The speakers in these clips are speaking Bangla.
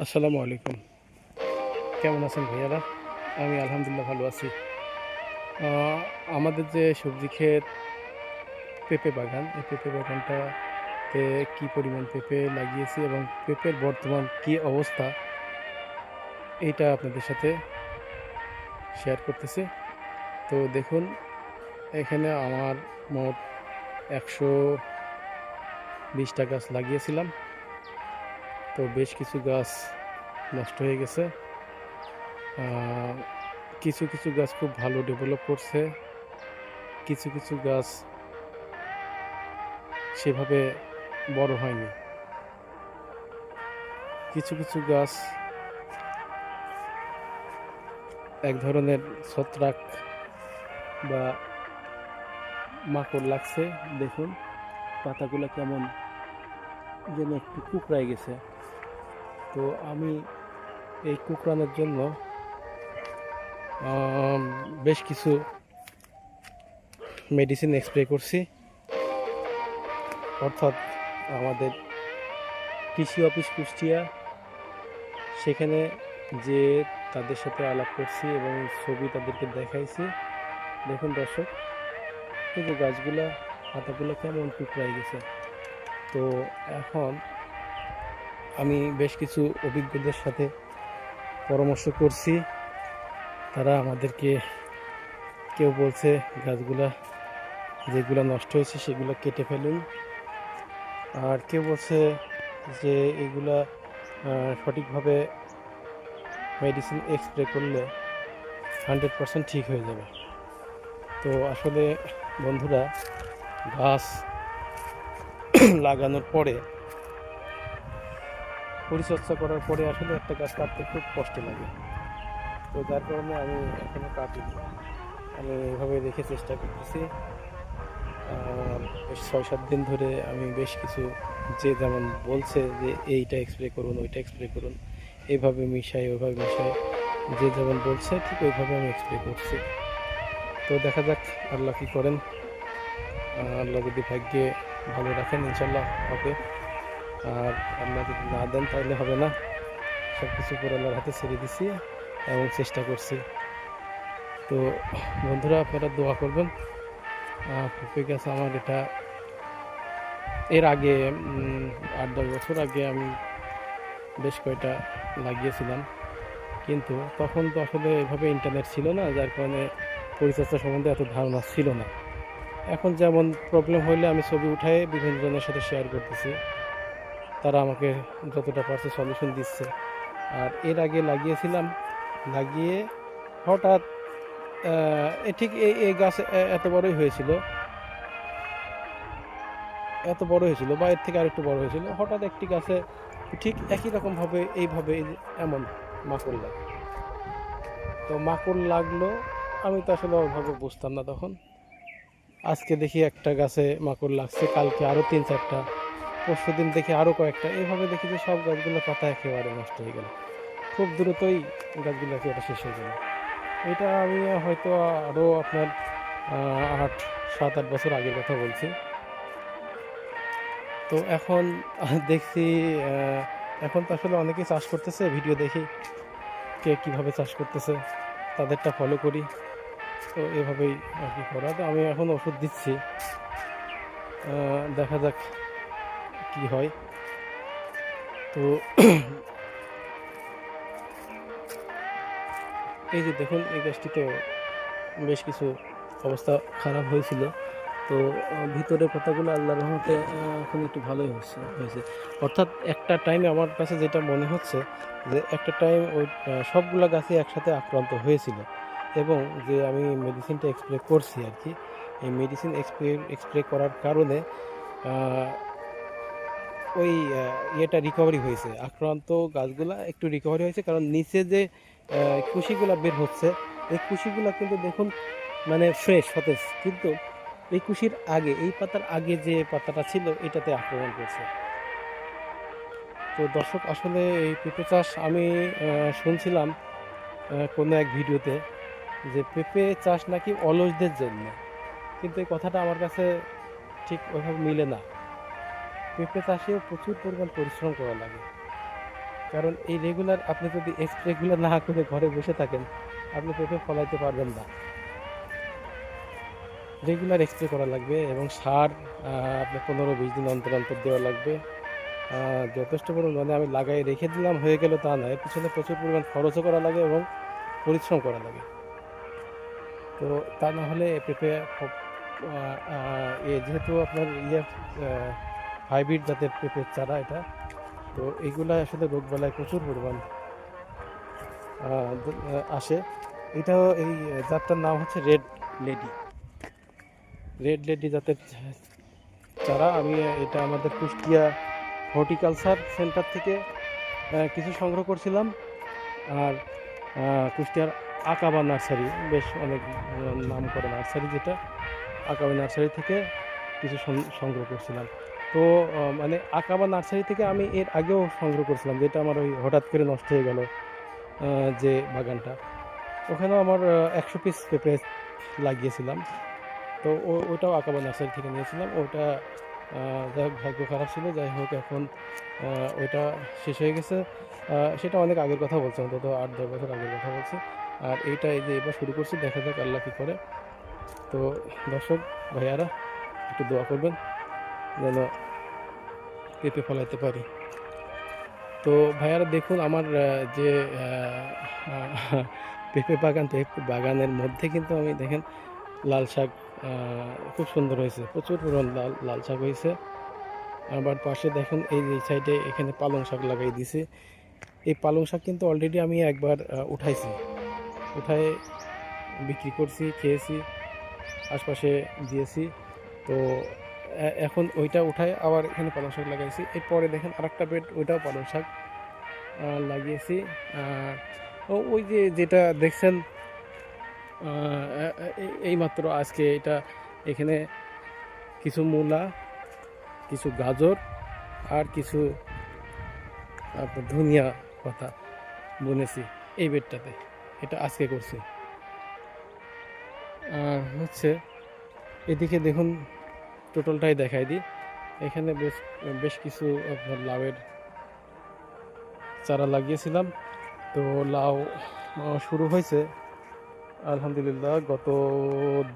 আসসালামু আলাইকুম। কেমন আছেন ভাইয়ারা? আমি আলহামদুলিল্লাহ ভালো আছি। আহ, আমাদের যে সবজি ক্ষেত, পেঁপে বাগান, এই পেঁপে বাগানটাতে কি পরিমাণ পেঁপে লাগিয়েছি এবং পেঁপের বর্তমান কি অবস্থা, এইটা আপনাদের সাথে শেয়ার করতেছি। তো দেখুন, এখানে আমার মোট 120টা গাছ লাগিয়েছিলাম। তো বেশ কিছু গাছ নষ্ট হয়ে গেছে। আহ, কিছু কিছু গাছ খুব ভালো ডেভেলপ করছে, কিছু কিছু গাছ সেভাবে বড় হয়নি। কিছু কিছু গাছ এক ধরনের ছত্রাক বা মাকড় লাগছে। দেখুন, পাতাগুলো কেমন যেন একটু কুঁকড়ায় গেছে। তো আমি এই কুঁকড়ানোর জন্য আম, বেশ কিছু মেডিসিন স্প্রে করছি। অর্থাৎ আমাদের কৃষি অফিস কুষ্টিয়া, সেখানে যে তাদের সাথে আলাপ করছি এবং ছবি তাদেরকে দেখাইছি। দেখুন দর্শক, এই যে গাছগুলা, পাতাগুলো কেমন কুঁকড়ায় গেছে। তো এখন আমি বেশ কিছু অভিজ্ঞদের সাথে পরামর্শ করছি। তারা আমাদেরকে, কেউ বলছে গাছগুলা যেগুলো নষ্ট হয়েছে সেগুলো কেটে ফেলুন, আর কেউ বলছে যে এগুলা সঠিকভাবে মেডিসিন স্প্রে করলে 100% ঠিক হয়ে যাবে। তো আসলে বন্ধুরা, গাছ লাগানোর পরে, পরিচর্যা করার পরে আসলে একটা গাছ কাটতে খুব কষ্ট লাগে। তো যার কারণে আমি এখনো কাটিনি। আমি এভাবে রেখে চেষ্টা করতেছি। বেশ 6-7 দিন ধরে আমি বেশ কিছু, যে যেমন বলছে যে এইটা স্প্রে করুন, ওইটা স্প্রে করুন, এইভাবে মিশাই, ওইভাবে মিশাই, যে যেমন বলছে ঠিক ওইভাবে আমি স্প্রে করছি। তো দেখা যাক আল্লাহ কী করেন। আল্লাহ যদি ভাগ্যে ভালো রাখেন ইনশাল্লাহ হবে, আর আল্লাহ যদি না দেন তাহলে হবে না। সব কিছু উপর আল্লাহর হাতে ছেড়ে দিছি এবং চেষ্টা করছি। তো বন্ধুরা, আপনারা দোয়া করবেন। পেঁপে গাছ আমার এটা এর আগে 8-10 বছর আগে আমি বেশ কয়টা লাগিয়েছিলাম, কিন্তু তখন তো আসলে এভাবে ইন্টারনেট ছিল না, যার কারণে পরিচর্যা সম্বন্ধে এত ধারণা ছিল না। এখন যেমন প্রবলেম হইলে আমি ছবি উঠায়ে বিভিন্ন জনের সাথে শেয়ার করতেছি, তারা আমাকে যতটা পারছে সলিউশন দিচ্ছে। আর এর আগে লাগিয়েছিলাম, লাগিয়ে হঠাৎ ঠিক এই গাছ এত বড়ই হয়েছিল, এত বড় হয়েছিল বা এর থেকে আরেকটু বড় হয়েছিল। হঠাৎ একটি গাছে ঠিক একই রকমভাবে এইভাবে এই যে এমন মাকড় লাগে। তো মাকড় লাগলো, আমি তো আসলে ওইভাবে বুঝতাম না তখন। আজকে দেখি একটা গাছে মাকড় লাগছে, কালকে আরও 3-4টা, পরশুদিন দেখি আরও কয়েকটা, এইভাবে দেখি যে সব গাছগুলো পাতা একেবারে নষ্ট হয়ে গেল। খুব দ্রুতই গাছগুলো একেবারে শেষ হয়ে গেল। এটা আমি হয়তো আরও আপনার 7-8 বছর আগের কথা বলছি। তো এখন দেখছি, আহ, এখন তো আসলে অনেকেই চাষ করতেছে, ভিডিও দেখি কে কীভাবে চাষ করতেছে, তাদেরটা ফলো করি। তো এভাবেই আর কি করা। তো আমি এখন ওষুধ দিচ্ছি, দেখা যাক কি হয়। তো এই যে দেখুন, এই গাছটি তো বেশ কিছু অবস্থা খারাপ হয়েছিল। তো ভিতরের পাতাগুলো আল্লাহর রহমতে এখন একটু ভালোই হয়েছে। অর্থাৎ একটা টাইমে আমার কাছে যেটা মনে হচ্ছে, যে একটা টাইম ওই সবগুলা গাছে একসাথে আক্রান্ত হয়েছিল, এবং যে আমি মেডিসিনটা স্প্রে করছি আর কি, এই মেডিসিন স্প্রে করার কারণে আহ, ওই ইয়েটা রিকভারি হয়েছে, আক্রান্ত গাছগুলা একটু রিকভারি হয়েছে, কারণ নিচে যে কুশিগুলা বের হচ্ছে, এই কুশিগুলা কিন্তু দেখুন মানে ফ্রেশ সতেজ, কিন্তু এই কুশির আগে, এই পাতার আগে যে পাতাটা ছিল এটাতে আক্রমণ করছে। তো দর্শক, আসলে এই পেঁপে চাষ আমি শুনছিলাম কোনো এক ভিডিওতে, যে পেঁপে চাষ নাকি অলসদের জন্য, কিন্তু এই কথাটা আমার কাছে ঠিক ওইভাবে মিলে না। পেঁপে চাষেও প্রচুর পরিমাণ পরিশ্রম করা লাগে। কারণ এই রেগুলার আপনি যদি স্প্রেগুলো না করে ঘরে বসে থাকেন, আপনি পেঁপে ফলাইতে পারবেন না। রেগুলার স্প্রে করা লাগবে এবং সার আপনার 15-20 দিন অন্তর অন্তর দেওয়া লাগবে। যথেষ্ট পরিমাণে আমি লাগাই রেখে দিলাম হয়ে গেল তা নয়, এর পিছনে প্রচুর পরিমাণ খরচও করা লাগে এবং পরিশ্রম করা লাগে। তো তা না হলে পেঁপে যেহেতু আপনার হাইব্রিড জাতের পেঁপের চারা এটা, তো এইগুলা আসলে রোগবালাই প্রচুর পরিমাণ আসে। এটাও এই জাতটার নাম হচ্ছে লেডি রেড লেডি জাতের চারা। আমি এটা আমাদের কুষ্টিয়া হর্টিকালচার সেন্টার থেকে কিছু সংগ্রহ করছিলাম। আর কুষ্টিয়ার আকাবা নার্সারি, বেশ অনেক নাম করা নার্সারি, যেটা আকাবা নার্সারি থেকে কিছু সংগ্রহ করছিলাম। তো মানে আকাবা নার্সারি থেকে আমি এর আগেও সংগ্রহ করছিলাম, যেটা আমার ওই হঠাৎ করে নষ্ট হয়ে গেল যে বাগানটা, ওখানেও আমার 100 পিস পেঁপে লাগিয়েছিলাম। তো ওটাও আকাবা নার্সারি থেকে নিয়েছিলাম। ওটা যাই হোক ভাগ্য খারাপ ছিল, যাই হোক এখন ওইটা শেষ হয়ে গেছে। সেটা অনেক আগের কথা বলছে, অন্তত 8-10 বছর আগের কথা বলছে। আর এইটা এই যে এবার শুরু করছি, দেখা যাক আল্লাহ কী করে। তো দর্শক ভাইয়ারা একটু দোয়া করবেন যেন পেঁপে ফলাইতে পারি। তো ভাইয়ারা দেখুন আমার যে পেঁপে বাগানের মধ্যে কিন্তু আমি দেখেন লাল শাক খুব সুন্দর হয়েছে, প্রচুর পরিমাণ লাল শাক হয়েছে। আবার পাশে দেখুন এই সাইডে এখানে পালং শাক লাগাই দিয়েছি। এই পালং শাক কিন্তু অলরেডি আমি একবার উঠাইছি, উঠায় বিক্রি করছি, খেয়েছি, আশপাশে দিয়েছি। তো এখন ওইটা উঠায় আবার এখানে পালং শাক লাগাইছি। এরপরে দেখেন আরেকটা বেড, ওইটাও পালং শাক লাগিয়েছি। ওই যে যেটা দেখছেন এইমাত্র আজকে এটা এখানে কিছু মূলা, কিছু গাজর আর কিছু আপনার ধনিয়া পাতা বুনেছি এই বেডটাতে, এটা আজকে করছি। আর হচ্ছে এদিকে দেখুন টোটালটাই দেখাই দিই। এখানে বেশ কিছু আপনার লাউয়ের চারা লাগিয়েছিলাম। তো লাউ শুরু হয়েছে আলহামদুলিল্লাহ। গত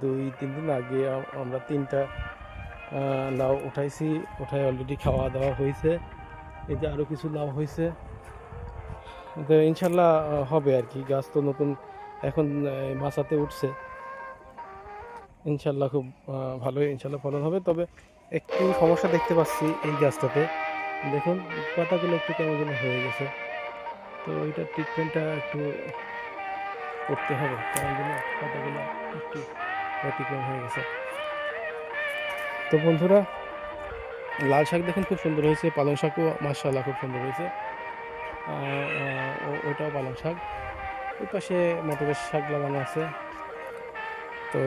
2-3 দিন আগে আমরা 3টা লাউ উঠাইছি, উঠায় অলরেডি খাওয়া দাওয়া হয়েছে। এই যে আরও কিছু লাউ হয়েছে, তো ইনশাল্লাহ হবে আর কি। গাছ তো নতুন এখন মাচাতে উঠছে, ইনশাল্লাহ খুব ভালোই ইনশাল্লাহ ফলন হবে। তবে একটু সমস্যা দেখতে পাচ্ছি এই গাছটাতে, দেখুন পাতাগুলো একটু কেমন যেন হয়ে গেছে। তো ওইটার ট্রিটমেন্টটা একটু করতে হবে, কারণ যেন পাতাগুলো একটু ব্যতিক্রম হয়ে গেছে। তো বন্ধুরা লাল শাক দেখুন খুব সুন্দর হয়েছে, পালং শাকও মাশাআল্লাহ খুব সুন্দর হয়েছে। ওটাও পালং শাক। ওই পাশে মটরের শাক লাগানো আছে। তো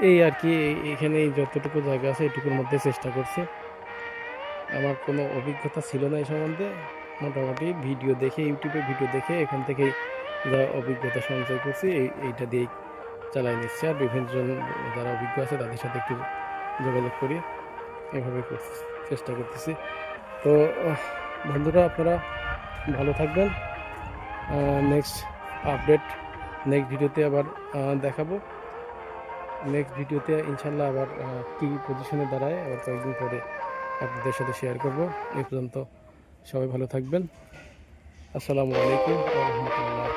এই আর কি, এখানে যতটুকু জায়গা আছে এটুকুর মধ্যে চেষ্টা করছি। আমার কোনো অভিজ্ঞতা ছিল না এই সম্বন্ধে, মোটামুটি ভিডিও দেখে, ইউটিউবে ভিডিও দেখে এখান থেকেই যা অভিজ্ঞতা সঞ্চয় করছি এইটা দিয়েই চালাই নিচ্ছি। আর বিভিন্নজন যারা অভিজ্ঞ আছে তাদের সাথে একটু যোগাযোগ করি, এভাবে চেষ্টা করতেছি। তো বন্ধুরা আপনারা ভালো থাকবেন। নেক্সট আপডেট নেক্সট ভিডিওতে আবার দেখাবো। নেক্সট ভিডিওতে ইনশাল্লাহ আবার কী পজিশনে দাঁড়ায় আবার কয়েকদিন পরে আপনাদের সাথে শেয়ার করব। এই পর্যন্ত সবাই ভালো থাকবেন। আসসালামু আলাইকুম ওয়া রাহমাতুল্লাহ।